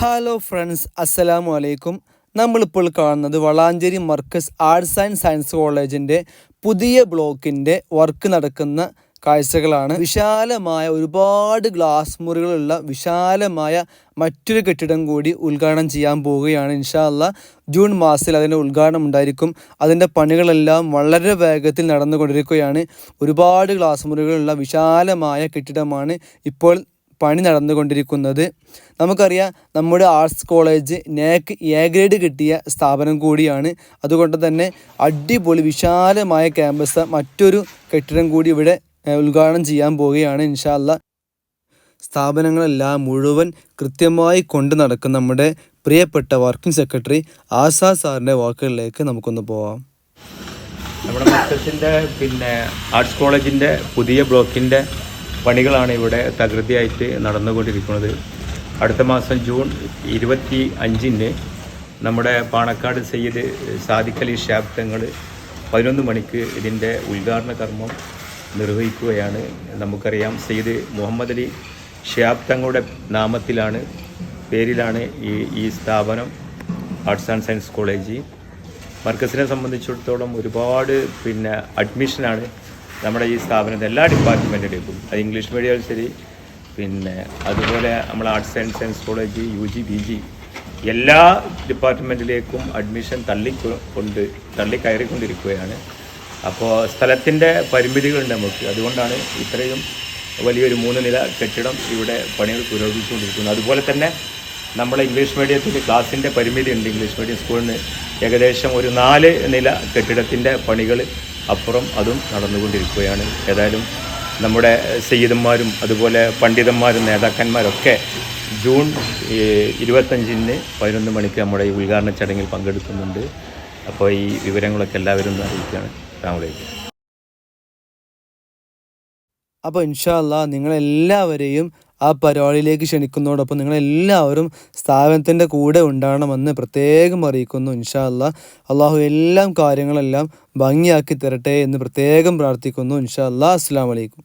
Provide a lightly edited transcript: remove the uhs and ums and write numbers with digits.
Hello friends, അസ്സലാമു അലൈക്കും. നമ്മളിപ്പോൾ കാണുന്നത് Valanchery Markaz arts and science കോളേജിൻ്റെ പുതിയ ബ്ലോക്കിൻ്റെ വർക്ക് നടക്കുന്ന കാഴ്ചകളാണ്. വിശാലമായ ഒരുപാട് ഗ്ലാസ് മുറികളുള്ള വിശാലമായ മറ്റൊരു കെട്ടിടം കൂടി ഉദ്ഘാടനം ചെയ്യാൻ പോവുകയാണ്. ഇൻഷാ അല്ലാഹ് ജൂൺ മാസത്തിൽ അതിൻ്റെ ഉദ്ഘാടനം ഉണ്ടായിരിക്കും. അതിൻ്റെ പണികളെല്ലാം വളരെ വേഗത്തിൽ നടന്നുകൊണ്ടിരിക്കുകയാണ്. ഒരുപാട് ഗ്ലാസ് മുറികളുള്ള വിശാലമായ കെട്ടിടമാണ് ഇപ്പോൾ പണി നടന്നുകൊണ്ടിരിക്കുന്നത്. നമുക്കറിയാം, നമ്മുടെ arts college NAC A grade കിട്ടിയ സ്ഥാപനം കൂടിയാണ്. അതുകൊണ്ട് തന്നെ അടിപൊളി വിശാലമായ ക്യാമ്പസ് മറ്റൊരു കെട്ടിടം കൂടി ഇവിടെ ഉദ്ഘാടനം ചെയ്യാൻ പോവുകയാണ്. ഇൻഷാ അല്ലാഹ് സ്ഥാപനങ്ങളെല്ലാം മുഴുവൻ കൃത്യമായി കൊണ്ട് നടക്കുന്ന നമ്മുടെ പ്രിയപ്പെട്ട വർക്കിംഗ് സെക്രട്ടറി ആസാദ് സാറിൻ്റെ വാക്കുകളിലേക്ക് നമുക്കൊന്ന് പോവാം. നമ്മുടെ മർക്കസിൻ്റെ ആർട്സ് കോളേജിൻ്റെ പുതിയ ബ്ലോക്കിൻ്റെ പണികളാണ് ഇവിടെ തകൃതിയായിട്ട് നടന്നുകൊണ്ടിരിക്കുന്നത്. അടുത്ത മാസം ജൂൺ 25-ന് നമ്മുടെ പാണക്കാട് സയ്യിദ് സാദിഖ് അലി ശിഹാബ് തങ്ങൾ 11 മണിക്ക് ഇതിൻ്റെ ഉദ്ഘാടന കർമ്മം നിർവഹിക്കുകയാണ്. നമുക്കറിയാം, സയ്യിദ് മുഹമ്മദ് അലി ശിഹാബ് തങ്ങളുടെ പേരിലാണ് ഈ സ്ഥാപനം ആർട്സ് ആൻഡ് സയൻസ് കോളേജ്. മർക്കസിനെ സംബന്ധിച്ചിടത്തോളം ഒരുപാട് അഡ്മിഷനാണ് നമ്മുടെ ഈ സ്ഥാപനത്തിൽ എല്ലാ ഡിപ്പാർട്ട്മെൻറ്റിലേക്കും. അത് ഇംഗ്ലീഷ് മീഡിയം ശരി, അതുപോലെ നമ്മൾ arts and science college UG PG എല്ലാ ഡിപ്പാർട്ട്മെൻറ്റിലേക്കും അഡ്മിഷൻ തള്ളിക്കയറിക്കൊണ്ടിരിക്കുകയാണ്. അപ്പോൾ സ്ഥലത്തിൻ്റെ പരിമിതികളുണ്ട് നമുക്ക്. അതുകൊണ്ടാണ് ഇത്രയും വലിയൊരു 3 നില കെട്ടിടം ഇവിടെ പണികൾ പുരോഗമിച്ചുകൊണ്ടിരിക്കുന്നത്. അതുപോലെ തന്നെ നമ്മുടെ ഇംഗ്ലീഷ് മീഡിയത്തിൽ ക്ലാസിൻ്റെ പരിമിതി ഉണ്ട്. ഇംഗ്ലീഷ് മീഡിയം സ്കൂളിന് ഏകദേശം ഒരു 4 നില കെട്ടിടത്തിൻ്റെ പണികൾ അപ്പുറം അതും നടന്നുകൊണ്ടിരിക്കുകയാണ്. ഏതായാലും നമ്മുടെ സയ്യിദന്മാരും അതുപോലെ പണ്ഡിതന്മാരും നേതാക്കന്മാരൊക്കെ ജൂൺ 25-ന് 11 മണിക്ക് നമ്മുടെ ഈ ഉദ്ഘാടന ചടങ്ങിൽ പങ്കെടുക്കുന്നുണ്ട്. അപ്പോൾ ഈ വിവരങ്ങളൊക്കെ എല്ലാവരും അറിയിക്കുകയാണ്. അസ്സലാമു അലൈക്കും. അപ്പോൾ ഇൻഷാ അല്ലാഹ് നിങ്ങളെല്ലാവരെയും ആ പരിപാടിയിലേക്ക് ക്ഷണിക്കുന്നതോടൊപ്പം നിങ്ങളെല്ലാവരും സ്ഥാപനത്തിൻ്റെ കൂടെ ഉണ്ടാകണമെന്ന് പ്രത്യേകം അറിയിക്കുന്നു. ഇൻഷാ അല്ലാഹ് അള്ളാഹു എല്ലാം കാര്യങ്ങളെല്ലാം ഭംഗിയാക്കി തരട്ടെ എന്ന് പ്രത്യേകം പ്രാർത്ഥിക്കുന്നു. ഇൻഷാ അല്ലാഹ്. അസ്സലാമു അലൈക്കും.